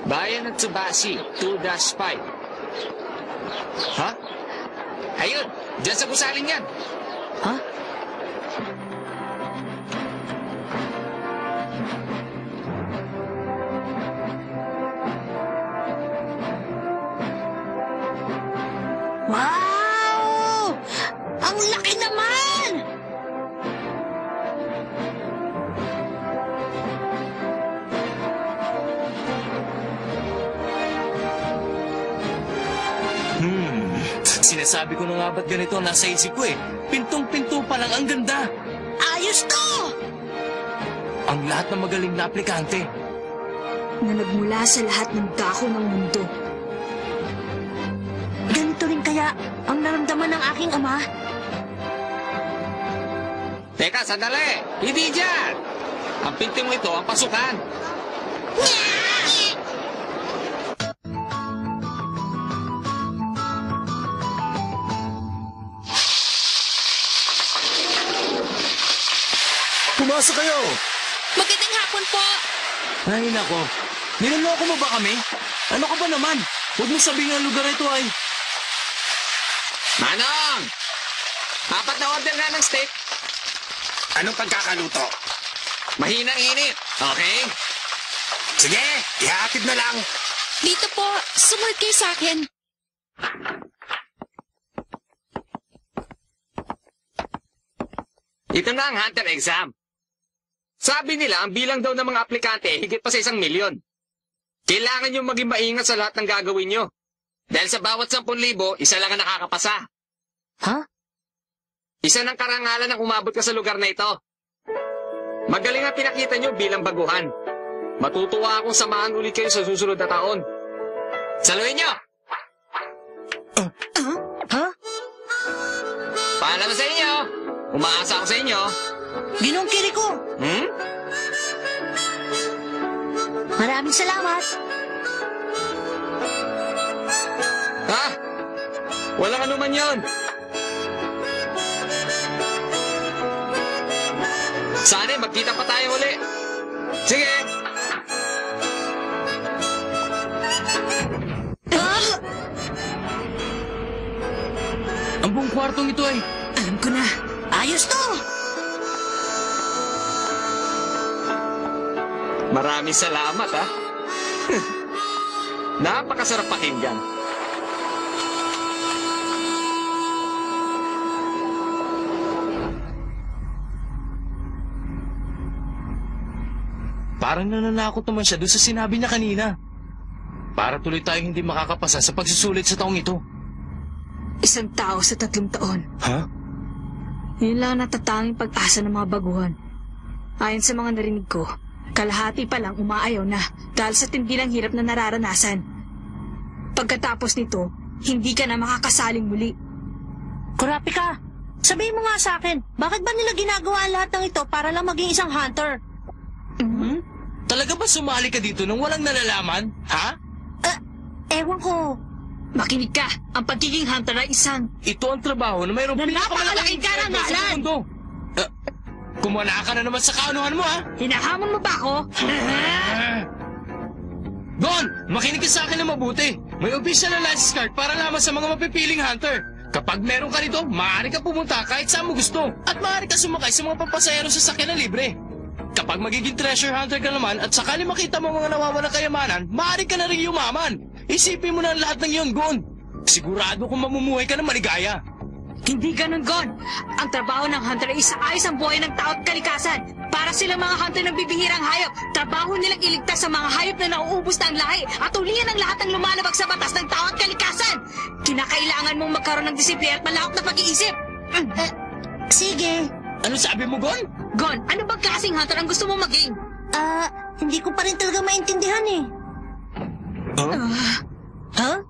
Bayan ng Tsubasi, 2-5. Ha? Ayun! Diyan sa gusaling yan! Ha? Wow! Ang laki naman! Sinasabi ko na nga ba't ganito ang nasa isip ko eh. Pintong-pinto pa lang ang ganda. Ayos to! Ang lahat ng magaling na aplikante. Na nagmula sa lahat ng dako ng mundo. Ganito rin kaya ang naramdaman ng aking ama. Teka, sandali! Hindi dyan! Ang pinting mo ito ang pasukan. Pumasok kayo! Magandang hapon po. Ay, nako. Niloloko mo ba kami? Ano ka ba naman? Huwag mo sabihin ang lugar ito ay... Manong! 4 na order nga ng steak. Anong pagkakaluto? Mahinang init. Okay? Sige, ihahatid na lang. Dito po, sumunod kayo sa akin. Ito na ang hunter exam. Sabi nila, ang bilang daw ng mga aplikante higit pa sa 1 milyon. Kailangan nyo maging maingat sa lahat ng gagawin nyo. Dahil sa bawat 10,000, isa lang ang nakakapasa. Ha? Isa ng karangalan ang umabot ka sa lugar na ito. Magaling ang pinakita nyo bilang baguhan. Matutuwa akong samahan ulit kayo sa susunod na taon. Saluhin nyo! Ha? Paalam na sa inyo! Umaasa ako sa inyo. Ginong Kiriko! Hmm? Maraming salamat! Ha? Walang anuman yon. Sana magkita pa tayo uli. Sige! Ang buong kwartong ito ay... Alam ko na. Ayos to! Maraming salamat, ha? Napakasarap pakinggan. Parang nananakot naman siya doon sa sinabi niya kanina. Para tuloy tayong hindi makakapasa sa pagsusulit sa taong ito. 1 tao sa 3 taon. Ha? Yun lang ang natatanging pag-asa ng mga baguhan. Ayon sa mga narinig ko, kalahati pa lang umaayaw na dahil sa tindi ng hirap na nararanasan. Pagkatapos nito, hindi ka na makakasaling muli. Kurapika, sabihin mo nga sa akin, bakit ba nila ginagawa ang lahat ng ito para lang maging isang hunter? Talaga ba sumali ka dito nang walang nalalaman? Ha? Ewan ko. Makinig ka, ang pagiging hunter ay isang... Ito ang trabaho na mayroong Na pinakamalaking napakalaking karangalan! sa mundo. Kumana ka na naman sa kaunuhan mo, ha? Hinahamon mo ba ako? Gon, makinig ka sa akin na mabuti. May official na license card para lamang sa mga mapipiling hunter. Kapag meron ka nito, maaari ka pumunta kahit saan mo gusto. At maaari ka sumakay sa mga pampasahero sa sakyan na libre. Kapag magiging treasure hunter ka naman at sakali makita mo mga nawawalang kayamanan, maaari ka na rin yumaman. Isipin mo na ang lahat ng iyon, Gon. Sigurado kung mamumuhay ka na maligaya. Hindi ganun, Gon. Ang trabaho ng hunter ay isaayos ang buhay ng tao at kalikasan. Para silang mga hunter ng bibihirang hayop, trabaho nilang iligtas sa mga hayop na nauubos na ang lahi at ulihan ang lahat ng lumalabag sa batas ng tao at kalikasan. Kinakailangan mong magkaroon ng disiplina at malawak na pag-iisip. Sige. Ano sabi mo, Gon? Gon, ano bang klaseng hunter ang gusto mong maging? Hindi ko pa rin talaga maintindihan eh. Ha?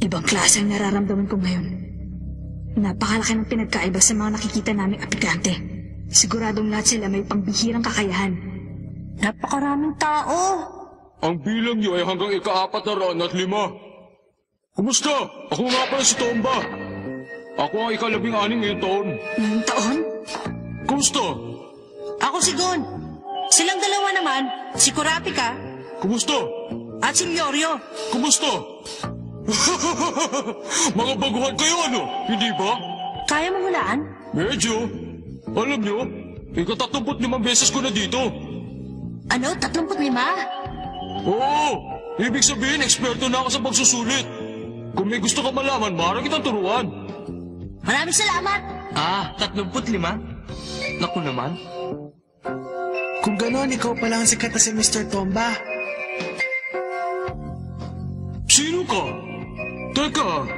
Ibang klase ang nararamdaman ko ngayon. Napakalaki ng pinagkaiba sa mga nakikita naming aplikante. Siguradong lahat sila may pangbihirang kakayahan. Napakaraming tao. Ang bilang niyo ay hanggang ika-405. Kumusta? Ako nga pala si Tomba. Ako ang ika-16 ngayong taon. Ngayong taon? Kumusta? Ako si Gon. Silang dalawa naman, si Kurapika Kumusta? at si Lyorio. Kumusta? Mga baguhan kayo ano? Hindi ba? Kaya mo hulaan? Medyo. Alam niyo, ika-35 beses ko na dito. Ano? 35? Oo! Ibig sabihin, eksperto na ako sa pagsusulit. Kung may gusto ka malaman, maaari kitang turuan. Maraming salamat. 35? Naku naman. Kung gano'n, ikaw pala ang sikat na si Mr. Tomba. Sino ka? Teka,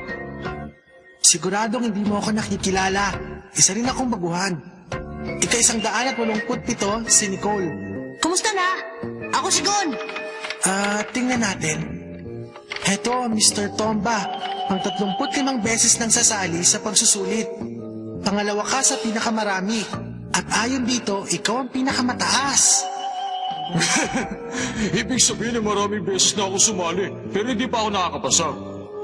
Siguradong hindi mo ako nakikilala. Isa rin akong baguhan. Ika-187, si Nicole. Kumusta na? Ako si Gon. Tingnan natin. Heto, Mr. Tomba, ang 35 beses nang sasali sa pagsusulit. Pangalawa ka sa pinakamarami. At ayon dito, ikaw ang pinakamataas. ibig sabihin na maraming beses na ako sumali, pero hindi pa ako nakakapasa.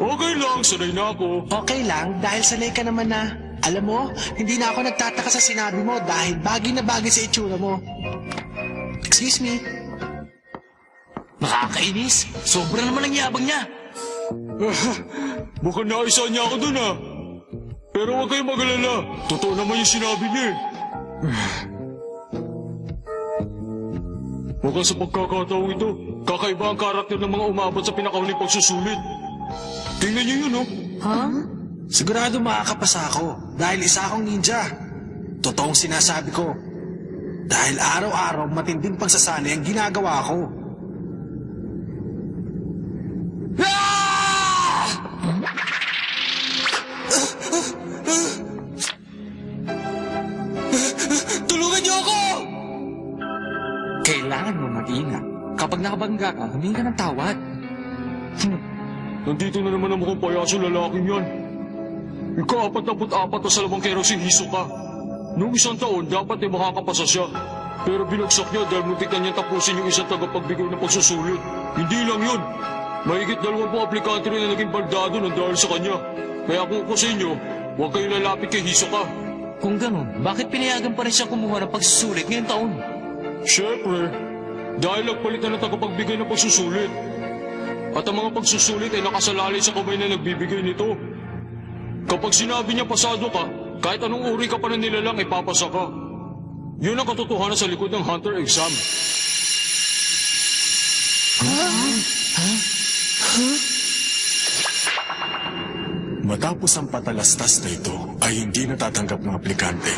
Okay lang, sanay na ako. Okay lang, dahil sanay ka naman na. Alam mo, hindi na ako nagtataka sa sinabi mo dahil bagay na bagay sa itsura mo. Excuse me. Nakakainis. Sobra naman ang yabang niya. Mukhang naisa niya ako dun ah. Pero huwag kayong mag-alala. Totoo naman yung sinabi niya eh. Mukhang sa pagkakataong ito, kakaiba ang karakter ng mga umabot sa pinakahuling pagsusulit. Tingnan niyo yun, oh. Sigurado makakapasa ako dahil isa akong ninja. Totoong sinasabi ko. Dahil araw-araw matinding pagsasali ang ginagawa ko. Tulungan niyo ako! Kailangan mo mag-ingat. Kapag nakabangga ka, humingi ka ng tawad. Nandito na naman ang mukhang payaso lalaking yan. Ika-44 na sa lamang kero si Hisoka. Noong isang taon, dapat ay makakapasa siya. Pero binagsak niya dahil muntik na niyang tapusin yung isang tagapagbigay ng pagsusulit. Hindi lang yun. Mahigit 20 aplikante rin na naging baldado ng dahil sa kanya. Kaya kung ako sa inyo, huwag kayong lalapit kay Hisoka. Kung ganun, bakit pinayagan pa rin siya kumuha ng pagsusulit ngayong taon? Siyempre, dahil nagpalit na ng tagapagbigay ng pagsusulit. At ang mga pagsusulit ay nakasalalay sa kamay na nagbibigay nito. Kapag sinabi niya pasado ka, kahit anong uri ka pa na nilalang, ipapasa ka. Yun ang katotohanan sa likod ng Hunter exam. Matapos ang patalastas na ito ay hindi natatanggap ng aplikante.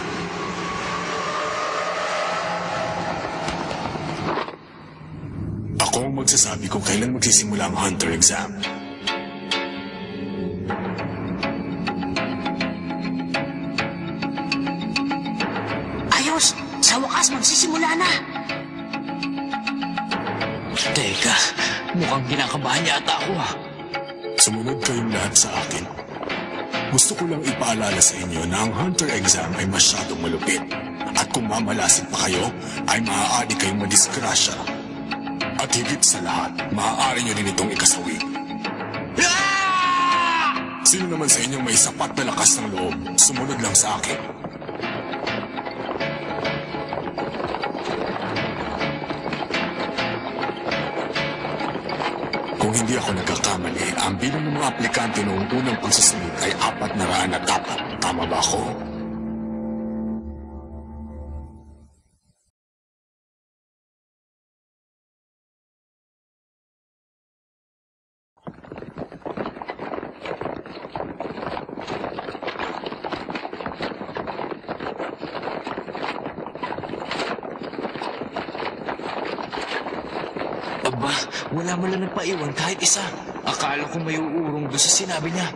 Ako ang magsasabi kung kailan magsisimula ang Hunter exam. Ayos! Sa wakas, magsisimula na! Teka, mukhang kinakabahan yata ako ah. Sumunod kayong lahat sa akin. Gusto ko lang ipaalala sa inyo na ang Hunter exam ay masyadong malupit. At kung mamalasin pa kayo, ay maaari kayong madiskrasya. At higit sa lahat, maaari nyo rin itong ikasawi. Sino naman sa inyo may sapat na lakas ng loob, sumunod lang sa akin. Kung hindi ako nagkakamali, ang bilang ng mga aplikante noong unang pagsusunod ay 404. Tama ba ako? Aba, wala mo lang nagpaiwan kahit isa. Akala ko may uurong doon sa sinabi niya.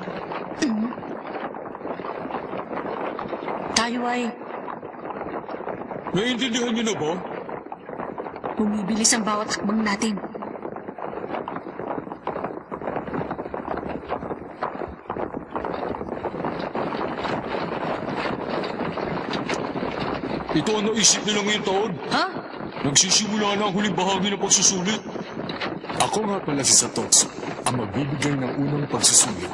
Tayo ay Naiintindihan niyo na ba? Bumibilis ang bawat hakbang natin. Ito ang naisip nila ngayong taon. Ha? Nagsisimula na ang huling bahagi ng pagsusulit. Ako nga pala si Satotsu, ang magbibigay ng unang pagsusulit.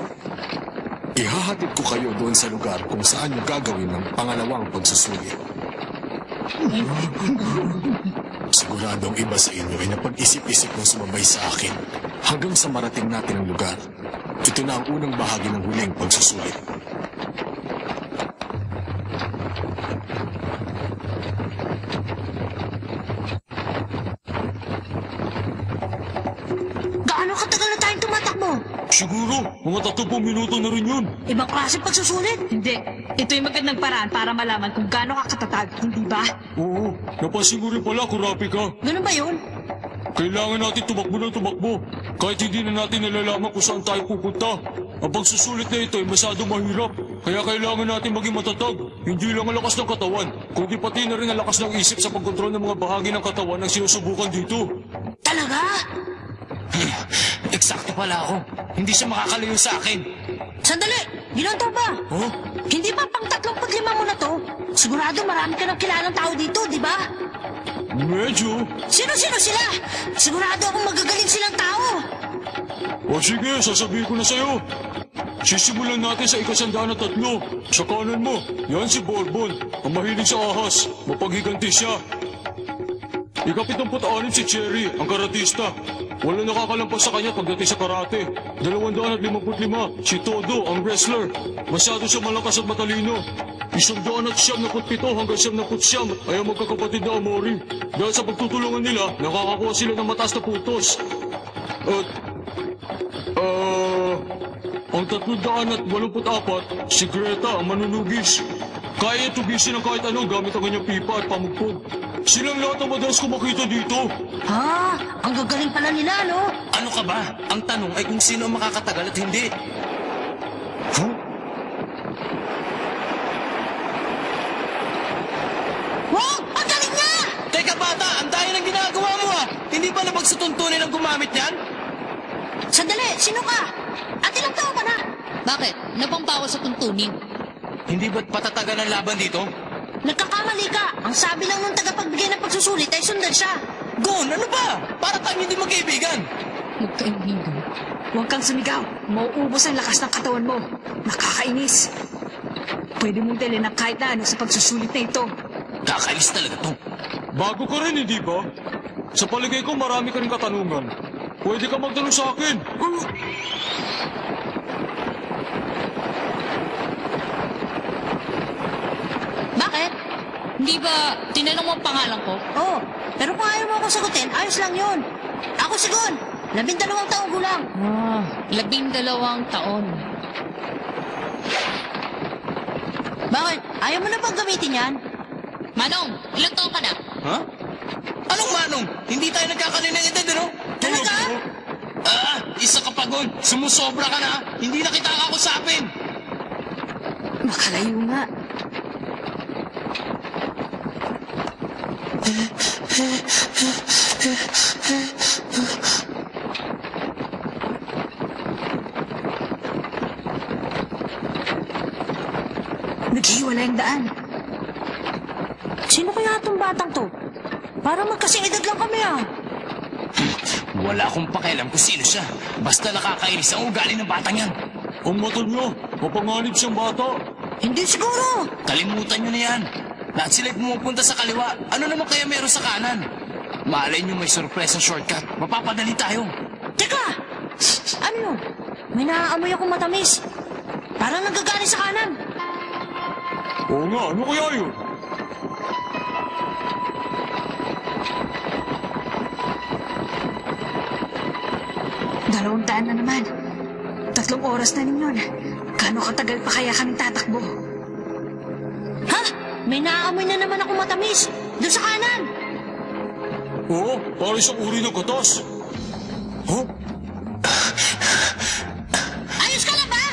Ihahatid ko kayo doon sa lugar kung saan nyo gagawin ng pangalawang pagsusulit. Siguradong iba sa inyo ay napag-isip-isip ng sumabay sa akin hanggang sa marating natin ang lugar. Ito na ang unang bahagi ng huling pagsusulit. Gaano katagal na tayong tumatakbo? Siguro, mga 30 minuto na rin yun. Ibang klase pagsusulit? Hindi. Ito yung magandang paraan para malaman kung gaano ka katatag, hindi ba? Oo, napansin mo rin pala, Kurapika. Ganun ba yun? Kailangan natin tumakbo ng tumakbo. Kahit hindi na natin nalalaman kung saan tayo pupunta. Ang pagsusulit na ito ay masyado mahirap. Kaya kailangan natin maging matatag. Hindi lang ang lakas ng katawan, kundi pati na rin ang lakas ng isip sa pagkontrol ng mga bahagi ng katawan na sinusubukan dito. Talaga? Eksakto pala ako. Hindi siya makakalayo sa akin. Sandali! Ginonto ba? Huh? Hindi ba pang 35 mo na to? Sigurado marami ka ng kilalang tao dito, di ba? Medyo. Sino-sino sila? Sigurado akong magagaling silang tao. O sige, sasabihin ko na sa'yo. Sisimulan natin sa 103. Sa kanan mo, yan si Bourbon. Ang mahilig sa ahas. Mapaghiganti siya. 76 si Cherry, ang karatista. Wala nakakalampas sa kanya pagdating sa karate. 255 si Todo, ang wrestler. Masyado siya malakas at matalino. 197 hanggang 79 ay ang magkakapatid na Amori. Dahil sa pagtutulungan nila, nakakakuha sila ng mataas na putos. At, ang 384, si Greta, ang manunugis. Kaya tugisin ng kahit ano gamit ang kanyang pipa at pamugpog. Silang lahat ang madalas ko makita dito. Ha? Ang gagaling pala nila, no? Ano ka ba? Ang tanong ay kung sino ang makakatagal at hindi. Huh? Wow! Ang galing niya! Teka bata, ang daya ng ginagawa mo ah! Hindi ba labag sa tuntunin ang gumamit niyan? Sandali, sino ka? At ilang taon ka na? Bakit? Napampa ako sa tuntunin. Hindi ba't patatagal ang laban dito? Nagkakamali ka. Ang sabi lang ng tagapagbigay ng pagsusulit ay sundan siya. Gon, ano ba? Para tayong hindi magkaibigan. Magkaibigan. Huwag kang sumigaw. Mauubos ang lakas ng katawan mo. Nakakainis. Pwede mong dalhin ang kahit na ano sa pagsusulit na ito. Kakainis talaga to. Bago ka rin, hindi ba? Sa paligay ko, marami ka rin katanungan. Pwede ka magtanong sa akin. Bakit? Hindi ba tinanong mo ang pangalan ko? Oo, pero kung ayaw mo akong sagutin, ayos lang yun. Ako si Gon, 12 taong gulang. 12 taon. Bakit? Ayaw mo na bang gamitin yan? Manong, ilang taon ka na? Ha? Anong manong? Hindi tayo nagkakanin ng edad, ano? Talaga? Isa ka pa, Gon. Sumusobra ka na. Hindi na kita kakusapin. Makalayo nga. Naghiwalay ang daan. Sino kaya itong batang to? Parang magkasing edad lang kami ah. Wala akong pakialam kung sino siya. Basta nakakainis ang ugali ng batang yan. Ang mata niya, mapanganib siyang bata. Hindi siguro. Kalimutan nyo na yan. Lahat sila'y pumupunta sa kaliwa. Ano naman kaya meron sa kanan? Malay nyo may sorpresa shortcut. Mapapadali tayo. Teka! Ano yun? May naaamoy akong matamis. Parang nanggagaling sa kanan. Oo nga, ano kaya yun? Dalawang daan na naman. 3 oras na ninyon. Gaano katagal pa kaya kaming tatakbo? Ha? May naaamoy na naman akong matamis. Doon sa kanan. Oo, para isang uri ng gatas. Huh? Ayos ka na ba?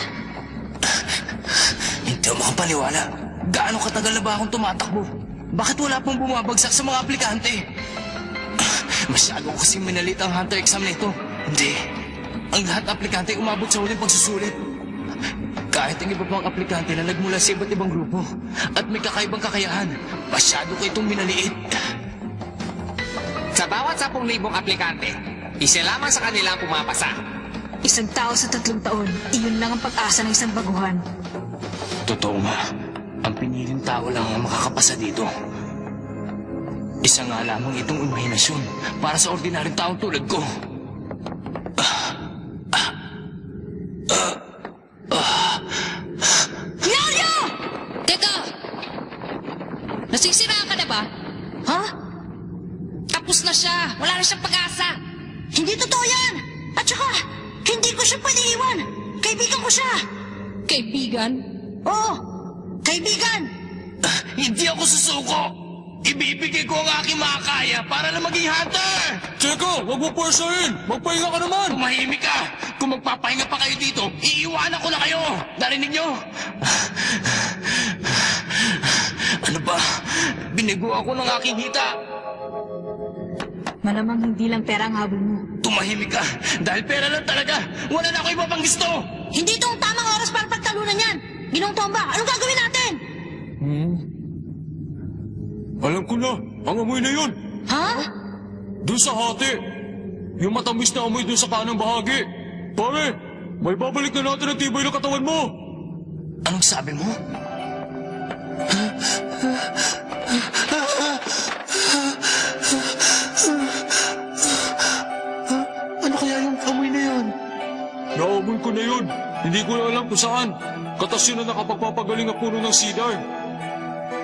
Hindi ako makapaniwala. Gaano katagal na ba akong tumatakbo? Bakit wala pong bumabagsak sa mga aplikante? Masyado kasi minalit ang hunter exam na ito. Hindi. Ang lahat ng aplikante umabot sa huling pagsusulit. Kahit ang iba pang aplikante na nagmula sa iba't ibang grupo at may kakaibang kakayahan, masyado ko itong minaliit. Sa bawat 10,000 aplikante, isa lamang sa kanila ang pumapasa. Isang tao sa 3 taon, iyon lang ang pag-asa ng isang baguhan. Totoo nga, ang piniling tao lang ang makakapasa dito. Isa nga lamang itong imahinasyon para sa ordinaryong taong tulad ko. Yoyo! Teka! Nasisiraan ka na ba? Ha? Tapos na siya. Wala na siyang pag-asa. Hindi totoo yan! At saka, hindi ko siya pwede iwan! Kaibigan ko siya! Kaibigan? Oo! Kaibigan! Hindi ako susuko! Ibibigay ko ang aking makakaya para na maging hunter! Teka, huwag mo porsahin! Magpahinga ka naman! Tumahimik ka! Kung magpapahinga pa kayo dito, iiwanan ko na kayo! Narinig nyo? Ano ba? Binigo ako ng aking hita! Malamang hindi lang pera ang habol mo. Tumahimik ka! Dahil pera lang talaga! Wala na ako iba pang gusto! Hindi ito ang tamang oras para pagtalunan yan! Ginong Tomba, anong gagawin natin? Alam ko na, ang amoy na yun! Ha? Doon sa hati! Yung matamis na amoy doon sa kanang bahagi! Pare, may babalik na natin ang tibay ng katawan mo! Anong sabi mo? Ano kaya yung amoy na yun? Naamoy ko na yun! Hindi ko na alam kung saan! Katas yun na nakapagpapagaling ang puno ng cedar!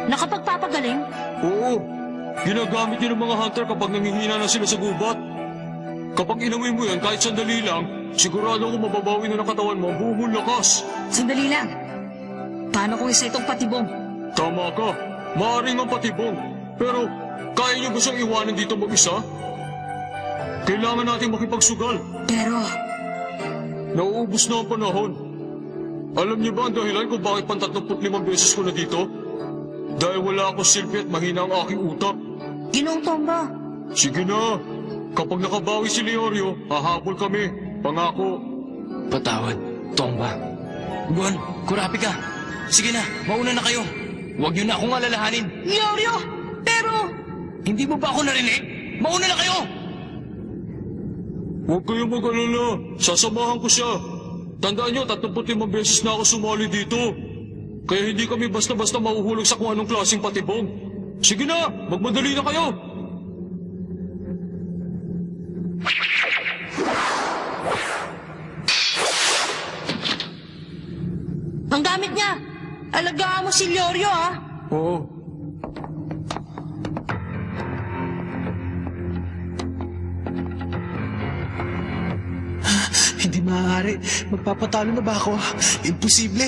Nakapagpapagaling? Oo, ginagamit yun ng mga hunter kapag nangihina na sila sa gubat. Kapag inamoy mo yan kahit sandali lang, sigurado kung mababawi na ng katawan mo ang buong mong lakas. Sandali lang. Paano kung isa itong patibong? Tama ka, maaaring ang patibong. Pero kaya niyo ba siyang iwanan dito mag-isa? Kailangan nating makipagsugal. Pero, Nauubos na ang panahon. Alam niyo ba ang dahilan kung bakit pang 35 beses ko na dito? Dahil wala akong silbi at mahina ang aking utak. Ginong Tomba, Sige na, kapag nakabawi si Leorio, hahabol kami. Pangako. Patawad, Tomba. Gon, kurapi ka. Sige na, mauna na kayo. Huwag niyo na akong alalahanin. Leorio! Pero, Hindi mo ba ako narinig? Mauna na kayo! Huwag kayong mag-alala. Sasamahan ko siya. Tandaan niyo, 35 beses na ako sumali dito. Kaya hindi kami basta-basta mahuhulog sa kung anong klaseng patibong. Sige na, magmadali na kayo. ang gamit niya. Alagaan mo si Leorio, ha? Oo. Hindi maaari. Magpapatalo na ba ako? Imposible.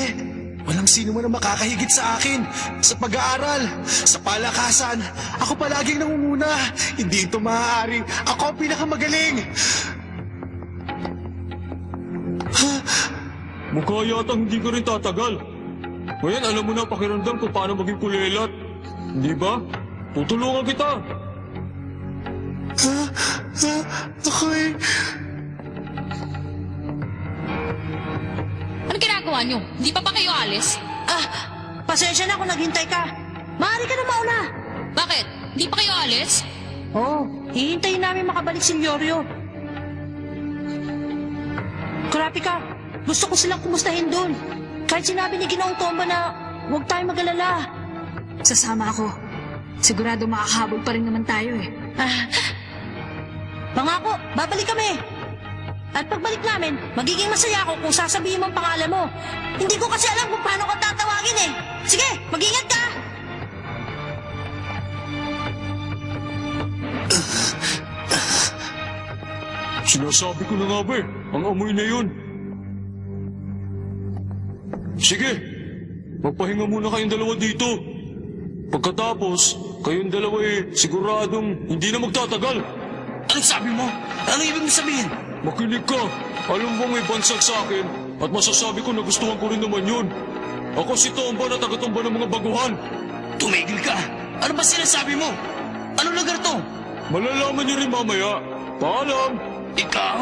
Walang sino man ang makakahigit sa akin. Sa pag-aaral, sa palakasan. Ako palaging nangunguna. Hindi ito maaari. Ako ang pinakamagaling. Mukha yatang hindi ka rin tatagal. Ngayon, alam mo na ang pakiramdam kung paano maging kulelat. Hindi ba? Tutulungan kita. Ako'y... Ano ginagawa niyo? Hindi pa ba kayo alis? Pasensya na kung naghintay ka. Maaari ka na mauna. Bakit? Hindi pa kayo alis? Oo, hihintayin namin makabalik si Leorio. Kurapi ka, gusto ko silang kumustahin doon. Kahit sinabi ni Ginoong Tomba na huwag tayong mag-alala. sasama ako. Sigurado makakahabol pa rin naman tayo eh. Pangako, babalik kami. At pagbalik namin, magiging masaya ako kung sasabihin mo ang pangalan mo. Hindi ko kasi alam kung paano ka tatawagin eh. Sige, mag-ingat ka! Sinasabi ko na nga ba ang amoy na yun. Sige, magpahinga muna kayong dalawa dito. Pagkatapos, kayong dalawa siguradong hindi na magtatagal. Anong sabi mo? Ano ibig mo sabihin? Makinig ka. Alam mo may bansag sa akin at masasabi ko na gustuhan ko rin naman yun. Ako si Tomba na taga-Tomba ng mga baguhan. Tumigil ka. Ano ba sinasabi mo? Anong lugar to? Malalaman niyo rin mamaya. Paalam! Ikaw!